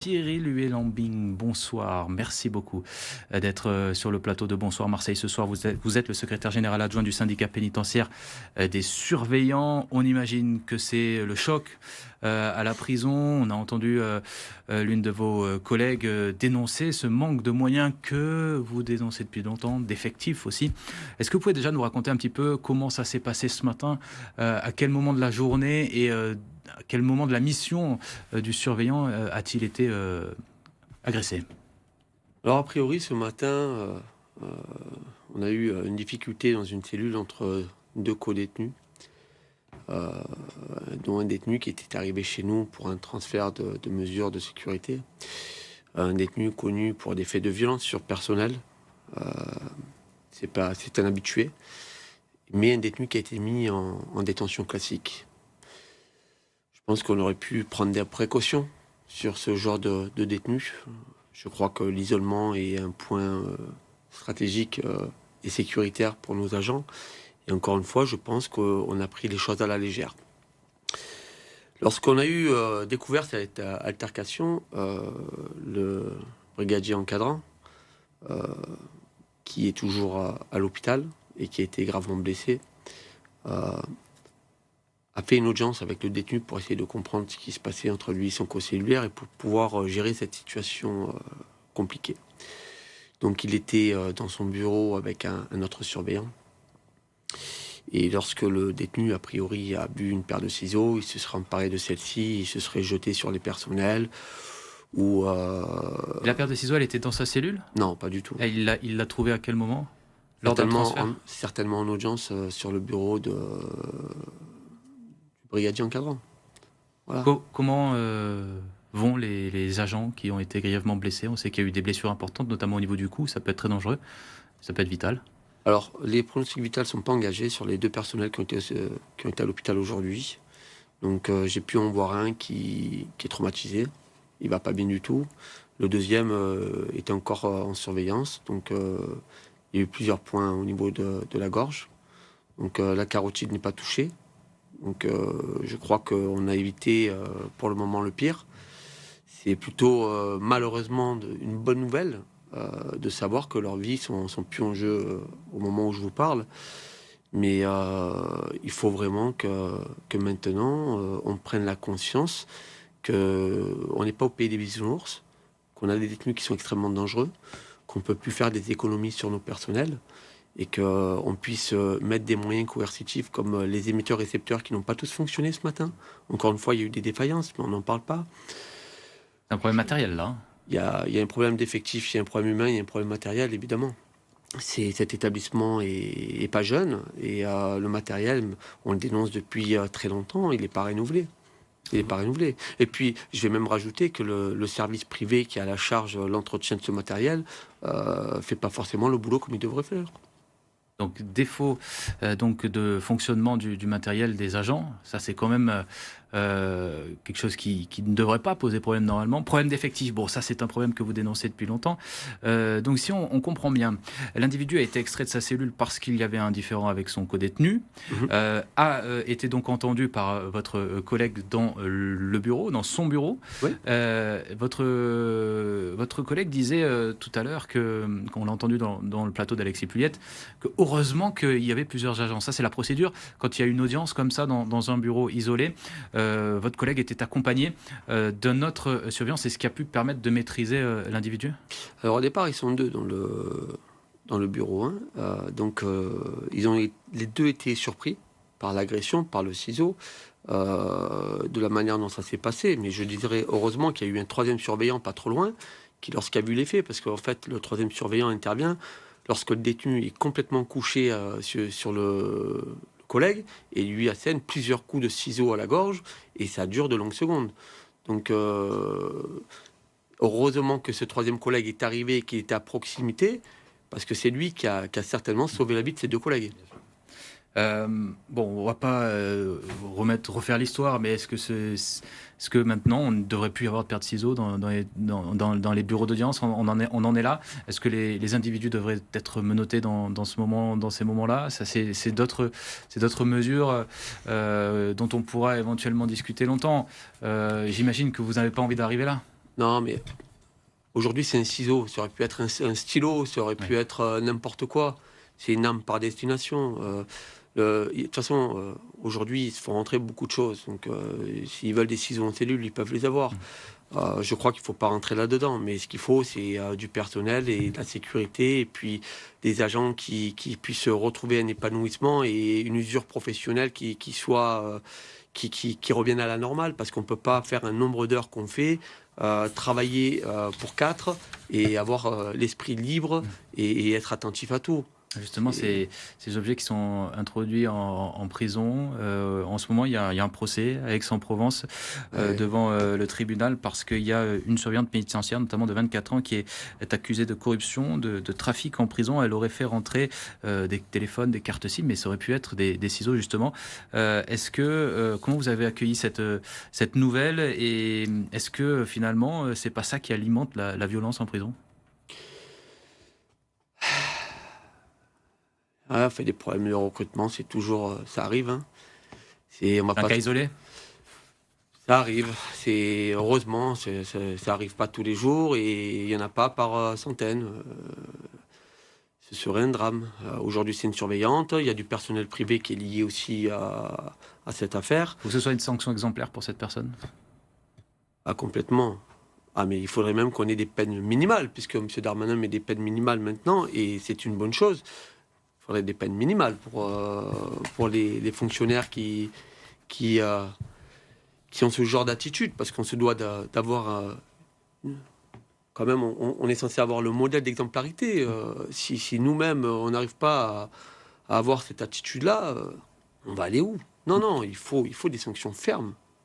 Cyril Huet-Lambing, bonsoir. Merci beaucoup d'être sur le plateau de Bonsoir Marseille ce soir. Vous êtes le secrétaire général adjoint du syndicat pénitentiaire des surveillants. On imagine que c'est le choc à la prison. On a entendu l'une de vos collègues dénoncer ce manque de moyens que vous dénoncez depuis longtemps, d'effectifs aussi. Est-ce que vous pouvez déjà nous raconter un petit peu comment ça s'est passé ce matin, à quel moment de la journée et à quel moment de la mission du surveillant a-t-il été agressé? Alors a priori ce matin, on a eu une difficulté dans une cellule entre deux co-détenus, euh, dont un détenu qui était arrivé chez nous pour un transfert de mesures de sécurité. Un détenu connu pour des faits de violence sur personnel, c'est un habitué, mais un détenu qui a été mis en détention classique. Je pense qu'on aurait pu prendre des précautions sur ce genre de détenus. Je crois que l'isolement est un point stratégique et sécuritaire pour nos agents. Et encore une fois, je pense qu'on a pris les choses à la légère. Lorsqu'on a eu découvert cette altercation, le brigadier encadrant, qui est toujours à l'hôpital et qui a été gravement blessé, a fait une audience avec le détenu pour essayer de comprendre ce qui se passait entre lui et son co-cellulaire et pour pouvoir gérer cette situation compliquée. Donc il était dans son bureau avec un autre surveillant. Et lorsque le détenu, a priori, a bu une paire de ciseaux, il se serait emparé de celle-ci, il se serait jeté sur les personnels. Ou La paire de ciseaux, elle était dans sa cellule? Non, pas du tout. Et il l'a trouvée à quel moment? Lors d'un transfert? Certainement en audience sur le bureau du brigadier encadrant. Voilà. Comment vont les agents qui ont été grièvement blessés? On sait qu'il y a eu des blessures importantes, notamment au niveau du cou. Ça peut être très dangereux, ça peut être vital. Alors, les pronostics vitaux ne sont pas engagés sur les deux personnels qui ont été à l'hôpital aujourd'hui. Donc, j'ai pu en voir un qui est traumatisé. Il va pas bien du tout. Le deuxième était encore en surveillance. Donc, il y a eu plusieurs points au niveau de la gorge. Donc, la carotide n'est pas touchée. Donc, je crois qu'on a évité pour le moment le pire. C'est plutôt malheureusement une bonne nouvelle de savoir que leurs vies sont plus en jeu au moment où je vous parle. Mais il faut vraiment que maintenant on prenne la conscience qu'on n'est pas au pays des bisounours, qu'on a des détenus qui sont extrêmement dangereux, qu'on ne peut plus faire des économies sur nos personnels et qu'on puisse mettre des moyens coercitifs comme les émetteurs-récepteurs qui n'ont pas tous fonctionné ce matin. Encore une fois, il y a eu des défaillances, mais on n'en parle pas. C'est un problème matériel, là. Il y a un problème d'effectif, il y a un problème humain, il y a un problème matériel, évidemment. Cet établissement est pas jeune et le matériel, on le dénonce depuis très longtemps, il n'est pas renouvelé. Il n'est pas renouvelé. Et puis, je vais même rajouter que le service privé qui a à la charge l'entretien de ce matériel fait pas forcément le boulot comme il devrait faire. Donc défaut donc de fonctionnement du matériel des agents, ça c'est quand même quelque chose qui ne devrait pas poser problème normalement. Problème d'effectif, bon ça c'est un problème que vous dénoncez depuis longtemps. Donc si on comprend bien, l'individu a été extrait de sa cellule parce qu'il y avait un différend avec son codétenu, a été donc entendu par votre collègue dans le bureau, dans son bureau. Oui. Votre collègue disait tout à l'heure qu'on l'a entendu dans le plateau d'Alexis Puyette, que heureusement qu'il y avait plusieurs agents. Ça, c'est la procédure. Quand il y a une audience comme ça dans un bureau isolé, votre collègue était accompagné d'un autre surveillant. C'est ce qui a pu permettre de maîtriser l'individu? Alors au départ, ils sont deux dans le bureau. Les deux été surpris par l'agression, par le ciseau, de la manière dont ça s'est passé. Mais je dirais heureusement qu'il y a eu un troisième surveillant pas trop loin, qui lorsqu'il a vu les faits, parce qu'en fait, le troisième surveillant intervient lorsque le détenu est complètement couché sur le collègue et lui assène plusieurs coups de ciseaux à la gorge et ça dure de longues secondes. Donc heureusement que ce troisième collègue est arrivé et qu'il était à proximité parce que c'est lui qui a certainement sauvé la vie de ses deux collègues. Bon, on va pas refaire l'histoire, mais est-ce que maintenant on ne devrait plus y avoir de paire de ciseaux dans les bureaux d'audience? On en est là. Est-ce que les individus devraient être menottés dans ces moments-là? Ça, c'est d'autres mesures dont on pourra éventuellement discuter longtemps. J'imagine que vous n'avez pas envie d'arriver là. Non, mais aujourd'hui, c'est un ciseau. Ça aurait pu être un stylo, ça aurait pu être n'importe quoi. C'est une arme par destination. De toute façon, aujourd'hui, ils se font rentrer beaucoup de choses. Donc, s'ils veulent des ciseaux en cellule, ils peuvent les avoir. Je crois qu'il ne faut pas rentrer là-dedans. Mais ce qu'il faut, c'est du personnel et de la sécurité. Et puis, des agents qui puissent retrouver un épanouissement et une usure professionnelle qui soit... qui reviennent à la normale, parce qu'on ne peut pas faire un nombre d'heures qu'on fait, travailler pour 4 et avoir l'esprit libre et être attentif à tout. Justement, ces objets qui sont introduits en prison, en ce moment, il y a un procès à Aix-en-Provence devant le tribunal parce qu'il y a une surveillante pénitentiaire, notamment de 24 ans, qui est accusée de corruption, de trafic en prison. Elle aurait fait rentrer des téléphones, des cartes SIM, mais ça aurait pu être des ciseaux, justement. Comment vous avez accueilli cette nouvelle et est-ce que finalement, c'est pas ça qui alimente la violence en prison? Ah, on fait des problèmes de recrutement, c'est toujours, ça arrive. Hein. On va Un pas, cas isolé? ça arrive. Heureusement, ça arrive pas tous les jours et il y en a pas par centaines. Ce serait un drame. Aujourd'hui, c'est une surveillante. Il y a du personnel privé qui est lié aussi à cette affaire. Il faut que ce soit une sanction exemplaire pour cette personne? Ah, complètement. Ah, mais il faudrait même qu'on ait des peines minimales, puisque M. Darmanin met des peines minimales maintenant, et c'est une bonne chose. Il faudrait des peines minimales pour les fonctionnaires qui ont ce genre d'attitude, parce qu'on se doit d'avoir... quand même, on est censé avoir le modèle d'exemplarité. Si nous-mêmes, on n'arrive pas à avoir cette attitude-là, on va aller où? Non, non, il faut des sanctions fermes.